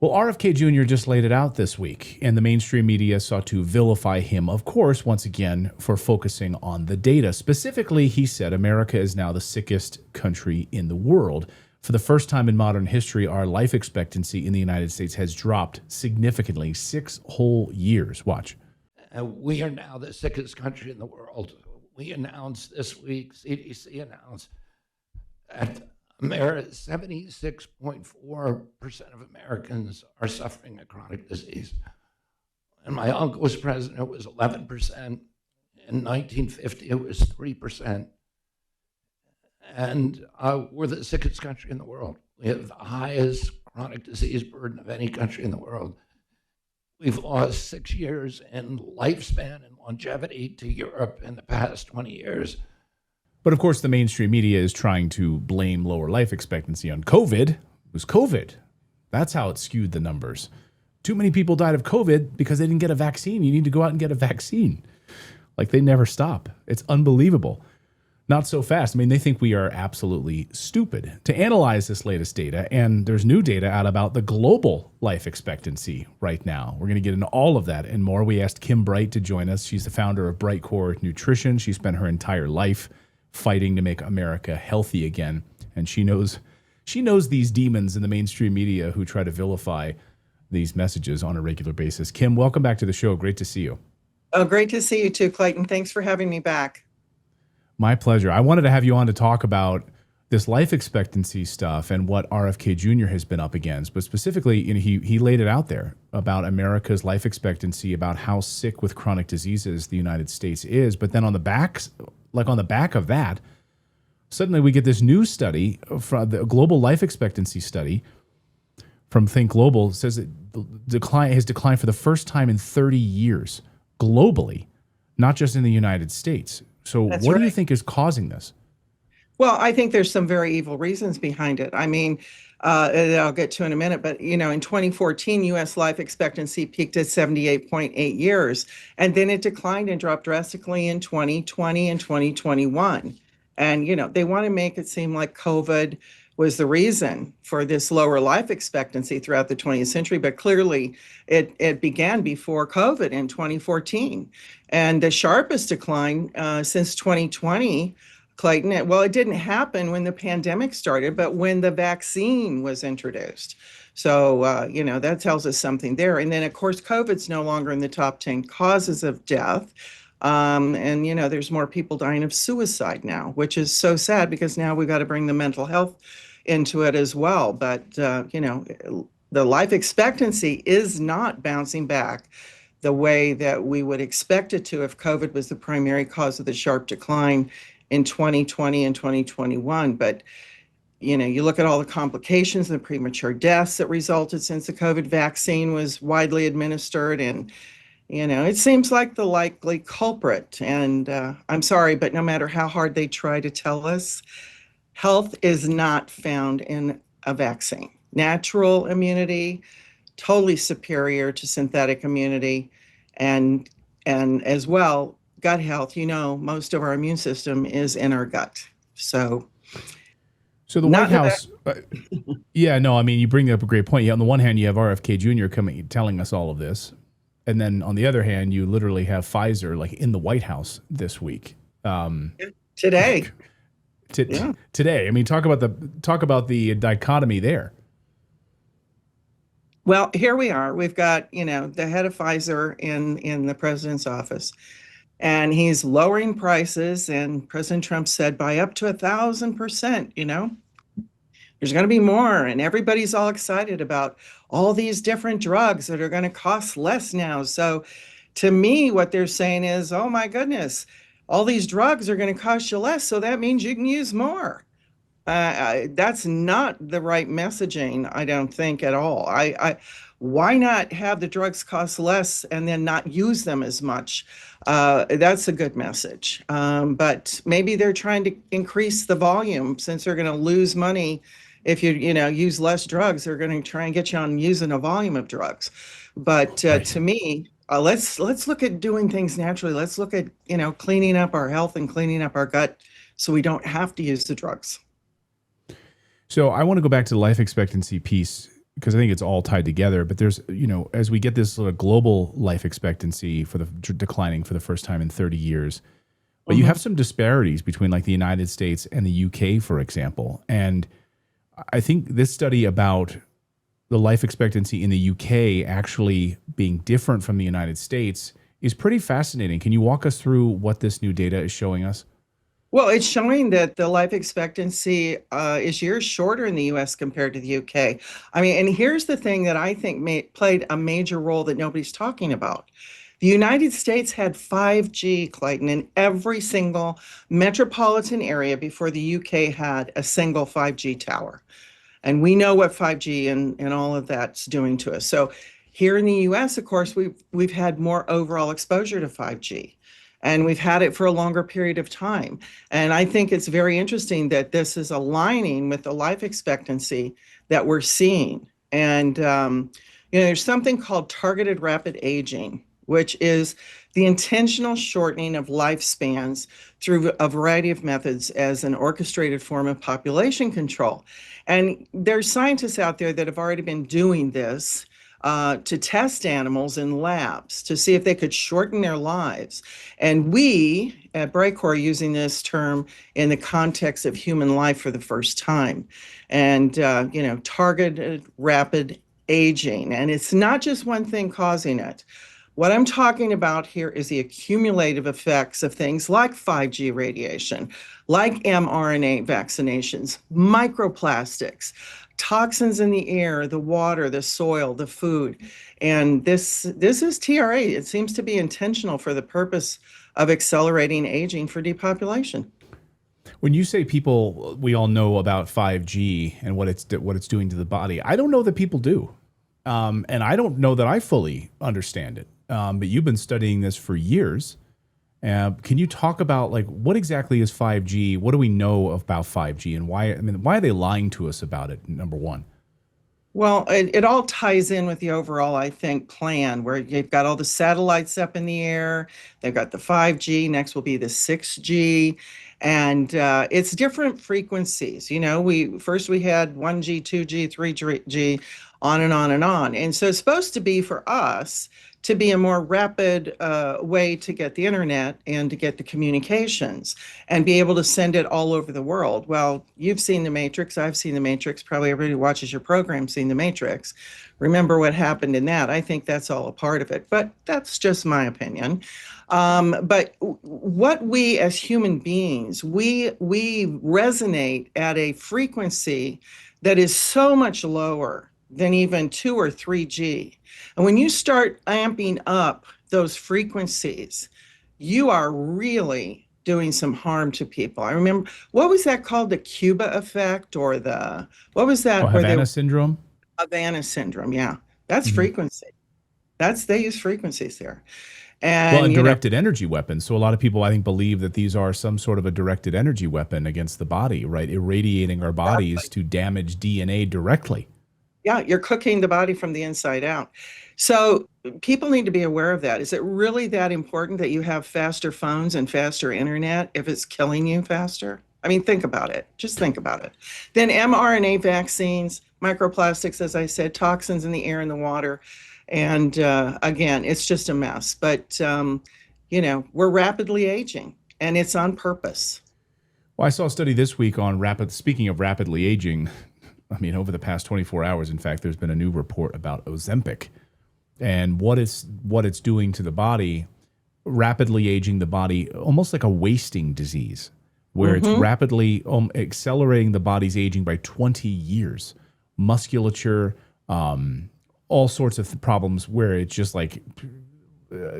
Well, RFK Jr. just laid it out this week, and the mainstream media sought to vilify him, of course, once again, for focusing on the data. Specifically, he said America is now the sickest country in the world. For the first time in modern history, our life expectancy in the United States has dropped significantly, 6 whole years. Watch. We are now the sickest country in the world. We announced this week, CDC announced, that 76.4% of Americans are suffering a chronic disease. And my uncle was president, it was 11%. In 1950, it was 3%. And we're the sickest country in the world. We have the highest chronic disease burden of any country in the world. We've lost 6 years in lifespan and longevity to Europe in the past 20 years. But of course, the mainstream media is trying to blame lower life expectancy on COVID. It was COVID. That's how it skewed the numbers. Too many people died of COVID because they didn't get a vaccine. You need to go out and get a vaccine. Like, they never stop. It's unbelievable. Not so fast. I mean, they think we are absolutely stupid. To analyze this latest data, and there's new data out about the global life expectancy right now. We're going to get into all of that and more. We asked Kim Bright to join us. She's the founder of Brightcore Nutrition. She spent her entire life fighting to make America healthy again. And she knows these demons in the mainstream media who try to vilify these messages on a regular basis. Kim, welcome back to the show. Great to see you. Oh, great to see you too, Clayton. Thanks for having me back. My pleasure. I wanted to have you on to talk about this life expectancy stuff and what RFK Jr. has been up against. But specifically, he laid it out there about America's life expectancy, about how sick with chronic diseases the United States is. But then on the back of that, suddenly we get this new study from the global life expectancy study from Think Global. Says that the decline has declined for the first time in 30 years globally, not just in the United States. So That's what right. do you think is causing this? Well, I think there's some very evil reasons behind it. I mean, that I'll get to in a minute, but in 2014, U.S. life expectancy peaked at 78.8 years, and then it declined and dropped drastically in 2020 and 2021. And they want to make it seem like COVID was the reason for this lower life expectancy throughout the 20th century, but clearly it began before COVID in 2014. And the sharpest decline since 2020, Clayton, it didn't happen when the pandemic started, but when the vaccine was introduced. So, that tells us something there. And then, of course, COVID's no longer in the top 10 causes of death. And, there's more people dying of suicide now, which is so sad because now we've got to bring the mental health into it as well. But, the life expectancy is not bouncing back the way that we would expect it to if COVID was the primary cause of the sharp decline in 2020 and 2021. But, you look at all the complications and the premature deaths that resulted since the COVID vaccine was widely administered. And, it seems like the likely culprit. And I'm sorry, but no matter how hard they try to tell us, health is not found in a vaccine. Natural immunity, totally superior to synthetic immunity, and as well, gut health. Most of our immune system is in our gut. So the White House, you bring up a great point. On the one hand, you have RFK Jr. telling us all of this. And then on the other hand, you literally have Pfizer in the White House this week. Today. Today. I mean, talk about the dichotomy there. Well, here we are. We've got, the head of Pfizer in the president's office, and he's lowering prices. And President Trump said by up to 1,000%, there's going to be more. And everybody's all excited about all these different drugs that are going to cost less now. So to me, what they're saying is, oh my goodness, all these drugs are going to cost you less. So that means you can use more. That's not the right messaging, I don't think, at all. Why not have the drugs cost less and then not use them as much? That's a good message. But maybe they're trying to increase the volume since they're going to lose money. If you use less drugs, they're going to try and get you on using a volume of drugs. But Right. to me, let's look at doing things naturally. Let's look at cleaning up our health and cleaning up our gut so we don't have to use the drugs. So I want to go back to the life expectancy piece because I think it's all tied together. But there's, as we get this sort of global life expectancy for the declining for the first time in 30 years, but you have some disparities between like the United States and the UK, for example. And I think this study about the life expectancy in the UK actually being different from the United States is pretty fascinating. Can you walk us through what this new data is showing us? Well, it's showing that the life expectancy is years shorter in the US compared to the UK. I mean, and here's the thing that I think played a major role that nobody's talking about. The United States had 5G, Clayton, in every single metropolitan area before the UK had a single 5G tower. And we know what 5G and all of that's doing to us. So here in the US, of course, we've had more overall exposure to 5G. And we've had it for a longer period of time. And I think it's very interesting that this is aligning with the life expectancy that we're seeing. And, there's something called targeted rapid aging, which is the intentional shortening of lifespans through a variety of methods as an orchestrated form of population control. And there's scientists out there that have already been doing this to test animals in labs to see if they could shorten their lives. And we at Brightcore are using this term in the context of human life for the first time. And, targeted rapid aging. And it's not just one thing causing it. What I'm talking about here is the accumulative effects of things like 5G radiation, like mRNA vaccinations, microplastics, toxins in the air, the water, the soil, the food. And this is TRA. It seems to be intentional for the purpose of accelerating aging for depopulation. When you say people, we all know about 5G and what it's doing to the body. I don't know that people do. And I don't know that I fully understand it. But you've been studying this for years. Can you talk about like what exactly is 5G? What do we know about 5G and why? I mean, why are they lying to us about it? Number one. Well, it all ties in with the overall, I think, plan where you've got all the satellites up in the air. They've got the 5G. Next will be the 6G. And it's different frequencies. We had 1G, 2G, 3G, on and on and on. And so it's supposed to be for us to be a more rapid way to get the internet and to get the communications and be able to send it all over the world. Well, you've seen The Matrix. I've seen The Matrix. Probably everybody who watches your program seen The Matrix. Remember what happened in that. I think that's all a part of it, but that's just my opinion. But what we as human beings, we resonate at a frequency that is so much lower than even 2 or 3G. And when you start amping up those frequencies, you are really doing some harm to people. I remember, what was that called? The Cuba effect or what was that? Havana syndrome? Havana syndrome, yeah. That's frequency. They use frequencies there. And directed energy weapons. So a lot of people, I think, believe that these are some sort of a directed energy weapon against the body, right? Irradiating our bodies to damage DNA directly. Yeah, you're cooking the body from the inside out. So people need to be aware of that. Is it really that important that you have faster phones and faster internet if it's killing you faster? I mean, think about it. Just think about it. Then mRNA vaccines, microplastics, as I said, toxins in the air and the water. And again, it's just a mess. But, we're rapidly aging, and it's on purpose. Well, I saw a study this week on speaking of rapidly aging. I mean, over the past 24 hours, in fact, there's been a new report about Ozempic and what it's doing to the body, rapidly aging the body, almost like a wasting disease, where it's rapidly accelerating the body's aging by 20 years. Musculature, all sorts of problems where it's just like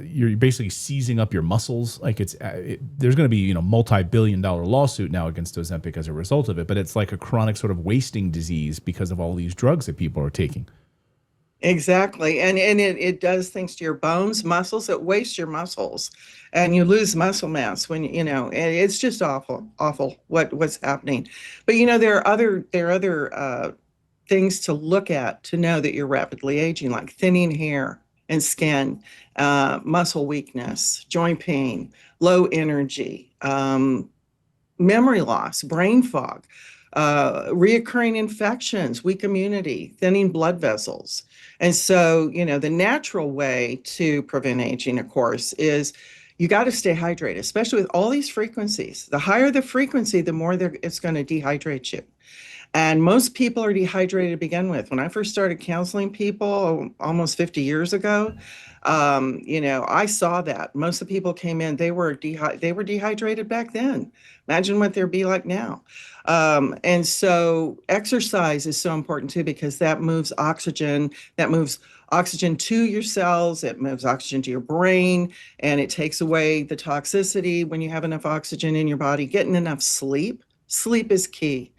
you're basically seizing up your muscles. Like there's going to be multi-billion-dollar lawsuit now against Ozempic as a result of it, but it's like a chronic sort of wasting disease because of all these drugs that people are taking. Exactly, and it does things to your bones, muscles. It wastes your muscles, and you lose muscle mass when it's just awful what's happening. But there are other things to look at to know that you're rapidly aging, like thinning hair and skin, muscle weakness, joint pain, low energy, memory loss, brain fog. reoccurring infections, weak immunity, thinning blood vessels. And so, the natural way to prevent aging, of course, is you got to stay hydrated, especially with all these frequencies. The higher the frequency, the more it's going to dehydrate you. And most people are dehydrated to begin with. When I first started counseling people almost 50 years ago, I saw that. Most of the people came in, they were dehydrated back then. Imagine what they'd be like now. And so exercise is so important too, because that moves oxygen to your cells, it moves oxygen to your brain, and it takes away the toxicity when you have enough oxygen in your body. Getting enough sleep is key.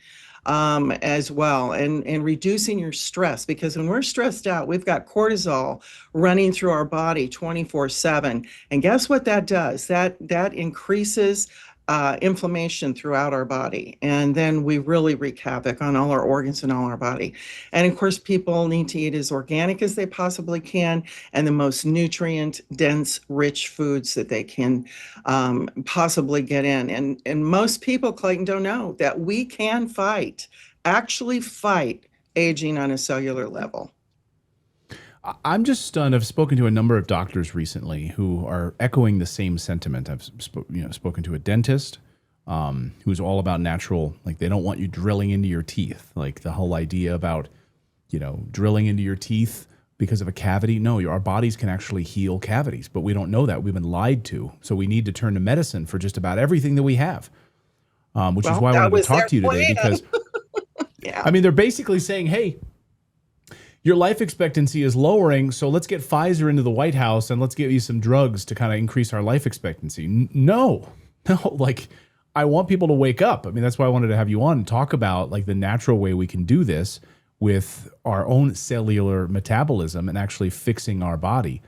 As well, and reducing your stress, because when we're stressed out, we've got cortisol running through our body 24/7. And guess what that does? That increases inflammation throughout our body. And then we really wreak havoc on all our organs and all our body. And of course, people need to eat as organic as they possibly can and the most nutrient dense, rich foods that they can possibly get in. And most people, Clayton, don't know that we can actually fight aging on a cellular level. I'm just stunned. I've spoken to a number of doctors recently who are echoing the same sentiment. I've spoken to a dentist who's all about natural, like they don't want you drilling into your teeth. Like the whole idea about, drilling into your teeth because of a cavity. No, our bodies can actually heal cavities, but we don't know that. We've been lied to. So we need to turn to medicine for just about everything that we have, which is why I wanted to talk to you today because, yeah. I mean, they're basically saying, hey, your life expectancy is lowering, so let's get Pfizer into the White House and let's give you some drugs to kind of increase our life expectancy. No, like I want people to wake up. I mean, that's why I wanted to have you on and talk about like the natural way we can do this with our own cellular metabolism and actually fixing our body.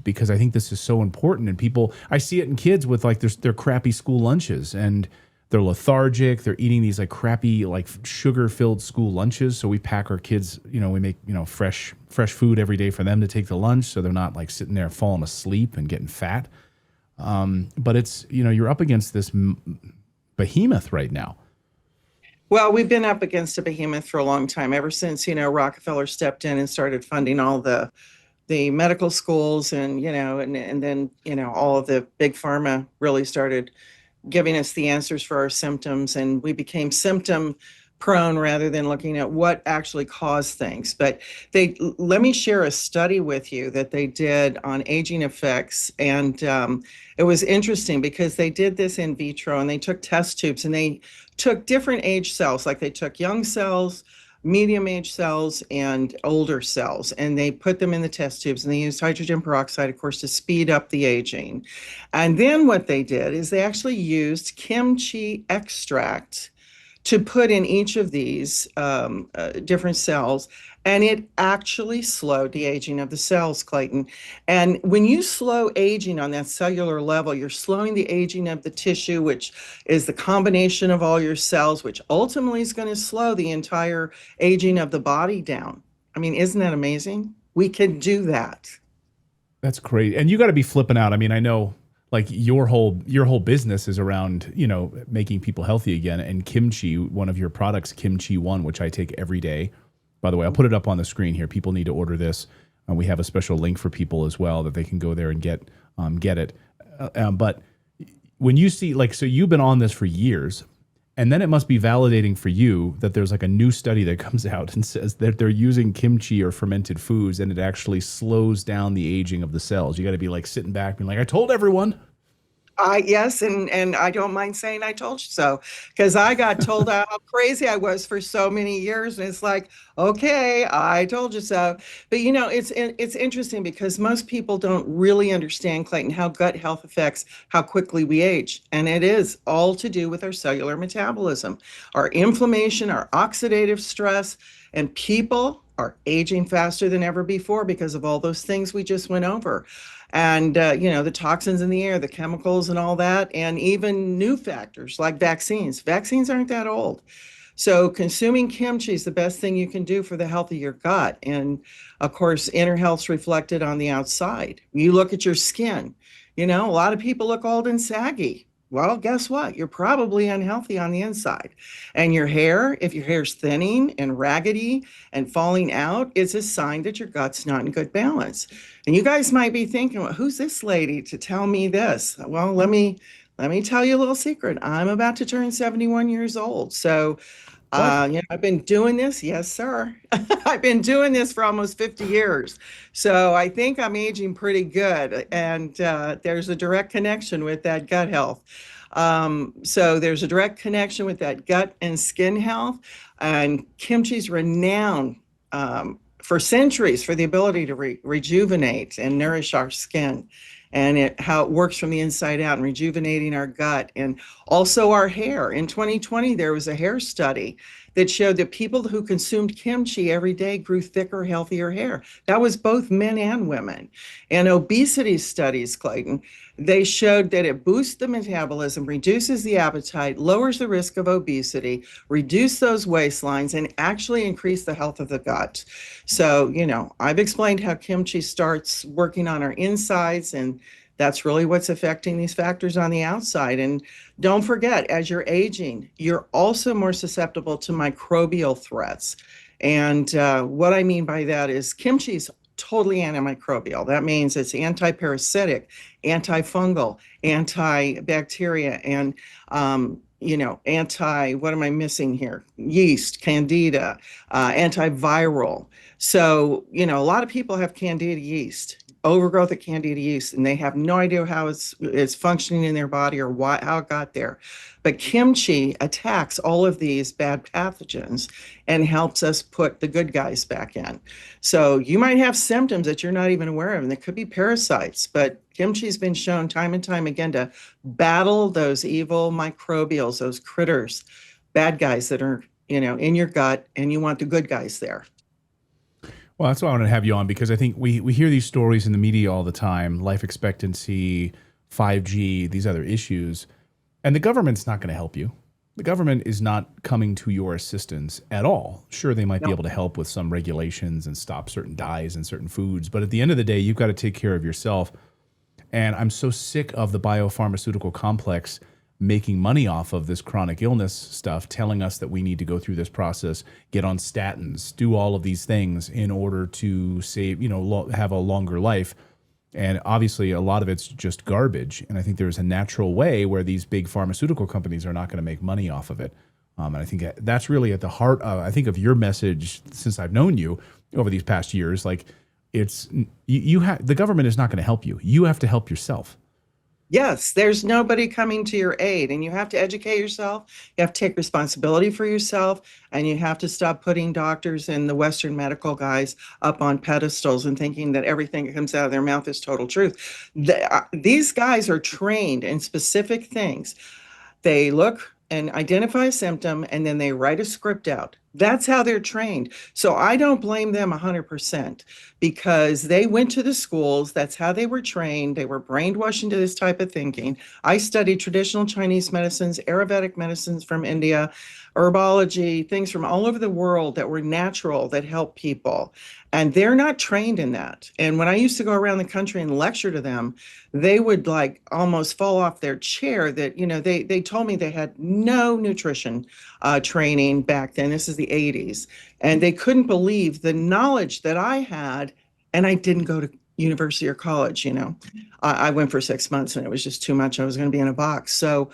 Because I think this is so important. And people, I see it in kids with like their crappy school lunches and they're lethargic. They're eating these like crappy, like sugar-filled school lunches. So we pack our kids, we make, fresh food every day for them to take to lunch. So they're not like sitting there falling asleep and getting fat. But it's, you're up against this behemoth right now. Well, we've been up against a behemoth for a long time, ever since, Rockefeller stepped in and started funding all the medical schools and, and then, all of the big pharma really started giving us the answers for our symptoms, and we became symptom prone rather than looking at what actually caused things. But let me share a study with you that they did on aging effects. And it was interesting because they did this in vitro and they took test tubes and they took different age cells, like they took young cells, medium age cells, and older cells, and they put them in the test tubes and they used hydrogen peroxide, of course, to speed up the aging. And then what they did is they actually used kimchi extract to put in each of these different cells, and it actually slowed the aging of the cells, Clayton. And when you slow aging on that cellular level, you're slowing the aging of the tissue, which is the combination of all your cells, which ultimately is going to slow the entire aging of the body down. I mean, isn't that amazing? We can do that. That's great. And you got to be flipping out. I mean, I know like your whole business is around, making people healthy again. And kimchi, one of your products, Kimchi 1, which I take every day. By the way, I'll put it up on the screen here. People need to order this. We have a special link for people as well that they can go there and get it. But when you see, like, so you've been on this for years, and then it must be validating for you that there's like a new study that comes out and says that they're using kimchi or fermented foods and it actually slows down the aging of the cells. You got to be like sitting back being like, I told everyone. Yes, and I don't mind saying I told you so, because I got told how crazy I was for so many years, and it's like, okay, I told you so. But it's interesting because most people don't really understand, Clayton, how gut health affects how quickly we age, and it is all to do with our cellular metabolism, our inflammation, our oxidative stress, and people are aging faster than ever before because of all those things we just went over. And, the toxins in the air, the chemicals and all that, and even new factors like vaccines. Vaccines aren't that old. So consuming kimchi is the best thing you can do for the health of your gut. And of course, inner health's reflected on the outside. You look at your skin, a lot of people look old and saggy. well, guess what? You're probably unhealthy on the inside. And your hair, if your hair's thinning and raggedy and falling out, it's a sign that your gut's not in good balance. And you guys might be thinking, well, who's this lady to tell me this? Well, let me tell you a little secret. I'm about to turn 71 years old. So What? I've been doing this. Yes, sir. I've been doing this for almost 50 years. So I think I'm aging pretty good. And there's a direct connection with that gut health. So there's a direct connection with that gut and skin health. And kimchi's renowned for centuries for the ability to rejuvenate and nourish our skin. And how it works from the inside out and rejuvenating our gut and also our hair. In 2020, there was a hair study that showed that people who consumed kimchi every day grew thicker, healthier hair. That was both men and women. And obesity studies, Clayton, they showed that it boosts the metabolism, reduces the appetite, lowers the risk of obesity, reduce those waistlines, and actually increase the health of the gut. So, I've explained how kimchi starts working on our insides, and that's really what's affecting these factors on the outside. And don't forget, as you're aging, you're also more susceptible to microbial threats. And what I mean by that is kimchi's totally antimicrobial. That means it's anti-parasitic, antifungal, antibacteria, and what am I missing here? Yeast, candida, antiviral. So, a lot of people have candida yeast, overgrowth of candida yeast, and they have no idea how it's functioning in their body or how it got there. But kimchi attacks all of these bad pathogens and helps us put the good guys back in. So you might have symptoms that you're not even aware of, and they could be parasites, but kimchi's been shown time and time again to battle those evil microbials, those critters, bad guys that are, in your gut, and you want the good guys there. Well, that's why I wanted to have you on, because I think we hear these stories in the media all the time, life expectancy, 5G, these other issues, and the government's not going to help you. The government is not coming to your assistance at all. Sure, they might be able to help with some regulations and stop certain dyes and certain foods, but at the end of the day, you've got to take care of yourself. And I'm so sick of the biopharmaceutical complex making money off of this chronic illness stuff, telling us that we need to go through this process, get on statins, do all of these things in order to save, have a longer life. And obviously a lot of it's just garbage. And I think there's a natural way where these big pharmaceutical companies are not going to make money off of it. And I think that's really at the heart of, I think, of your message since I've known you over these past years. Like, it's the government is not going to help you. You have to help yourself. Yes, there's nobody coming to your aid, and you have to educate yourself. You have to take responsibility for yourself, and you have to stop putting doctors and the Western medical guys up on pedestals and thinking that everything that comes out of their mouth is total truth. These guys are trained in specific things. They look and identify a symptom, and then they write a script out. That's how they're trained. So I don't blame them 100% because they went to the schools. That's how they were trained. They were brainwashed into this type of thinking. I studied traditional Chinese medicines, Ayurvedic medicines from India, herbology, things from all over the world that were natural, that help people. And they're not trained in that. And when I used to go around the country and lecture to them, they would like almost fall off their chair that, they told me they had no nutrition training back then. This is the 80s. And they couldn't believe the knowledge that I had. And I didn't go to university or college, I went for 6 months and it was just too much. I was going to be in a box. So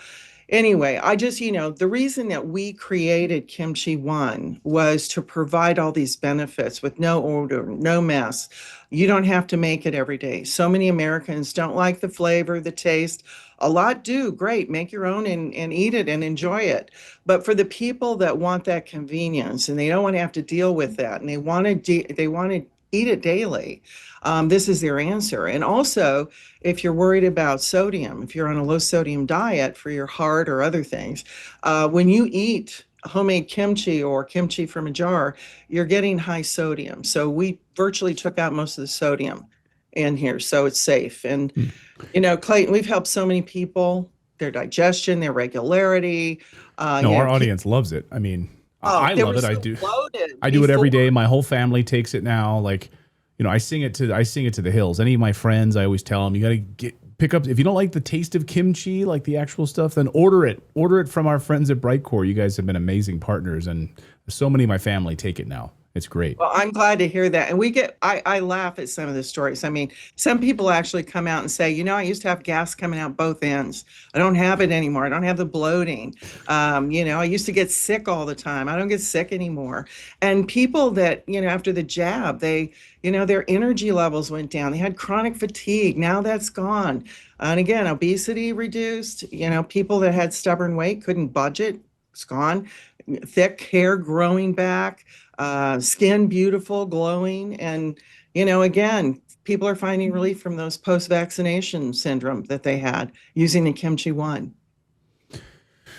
anyway, I just, the reason that we created Kimchi One was to provide all these benefits with no odor, no mess. You don't have to make it every day. So many Americans don't like the flavor, the taste. A lot do. Great. Make your own and eat it and enjoy it. But for the people that want that convenience and they don't want to have to deal with that and they want to eat it daily, this is their answer. And also, if you're worried about sodium, if you're on a low sodium diet for your heart or other things, when you eat homemade kimchi or kimchi from a jar, you're getting high sodium. So we virtually took out most of the sodium in here, so it's safe. And, Clayton, we've helped so many people, their digestion, their regularity. Our audience loves it. I mean, I love it. So I do it every day. My whole family takes it now. Like, I sing it to the hills. Any of my friends, I always tell them, you got to pick up, if you don't like the taste of kimchi, like the actual stuff, then order it. Order it from our friends at Brightcore. You guys have been amazing partners, and so many of my family take it now. It's great. Well, I'm glad to hear that. And I laugh at some of the stories. I mean, some people actually come out and say, I used to have gas coming out both ends. I don't have it anymore. I don't have the bloating. I used to get sick all the time. I don't get sick anymore. And people that, after the jab, their energy levels went down. They had chronic fatigue. Now that's gone. And again, obesity reduced. People that had stubborn weight couldn't budget. It's gone. Thick hair growing back. Skin beautiful, glowing, and again, people are finding relief from those post-vaccination syndrome that they had using the Kimchi One.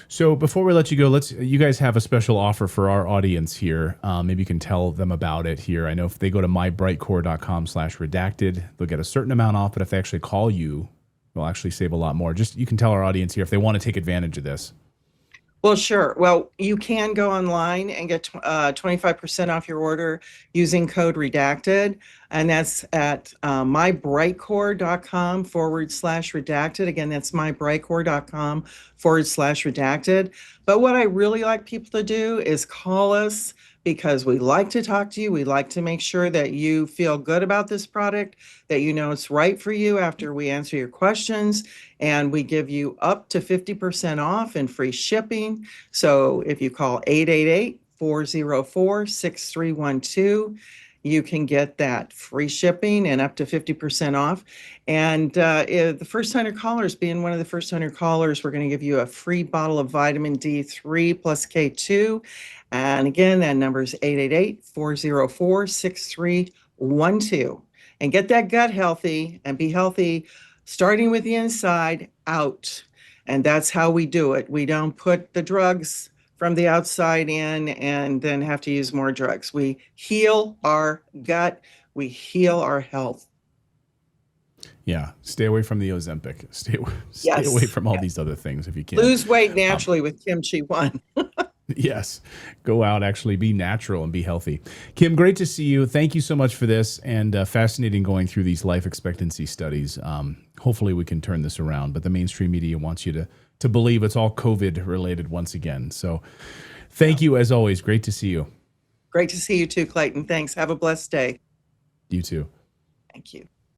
So before we let you go, you guys have a special offer for our audience here. Maybe you can tell them about it here. I know if they go to mybrightcore.com/redacted, they'll get a certain amount off, but if they actually call you, they'll actually save a lot more. You can tell our audience here if they want to take advantage of this. Well, sure. Well, you can go online and get 25% off your order using code redacted. And that's at mybrightcore.com/redacted. Again, that's mybrightcore.com/redacted. But what I really like people to do is call us, because we like to talk to you. We like to make sure that you feel good about this product, that it's right for you after we answer your questions. And we give you up to 50% off and free shipping. So if you call 888-404-6312, you can get that free shipping and up to 50% off. And if the first 100 callers, being one of the first 100 callers, we're going to give you a free bottle of vitamin D3 plus K2. And again, that number is 888-404-6312. And get that gut healthy and be healthy, starting with the inside out. And that's how we do it. We don't put the drugs from the outside in and then have to use more drugs. We heal our gut. We heal our health. Yeah. Stay away from the Ozempic. Stay away from all these other things if you can. Lose weight naturally with Kimchi One. Yes. Go out, actually be natural and be healthy. Kim, great to see you. Thank you so much for this, and fascinating going through these life expectancy studies. Hopefully we can turn this around, but the mainstream media wants you to believe it's all COVID related once again. So thank you as always. Great to see you. Great to see you too, Clayton. Thanks. Have a blessed day. You too. Thank you.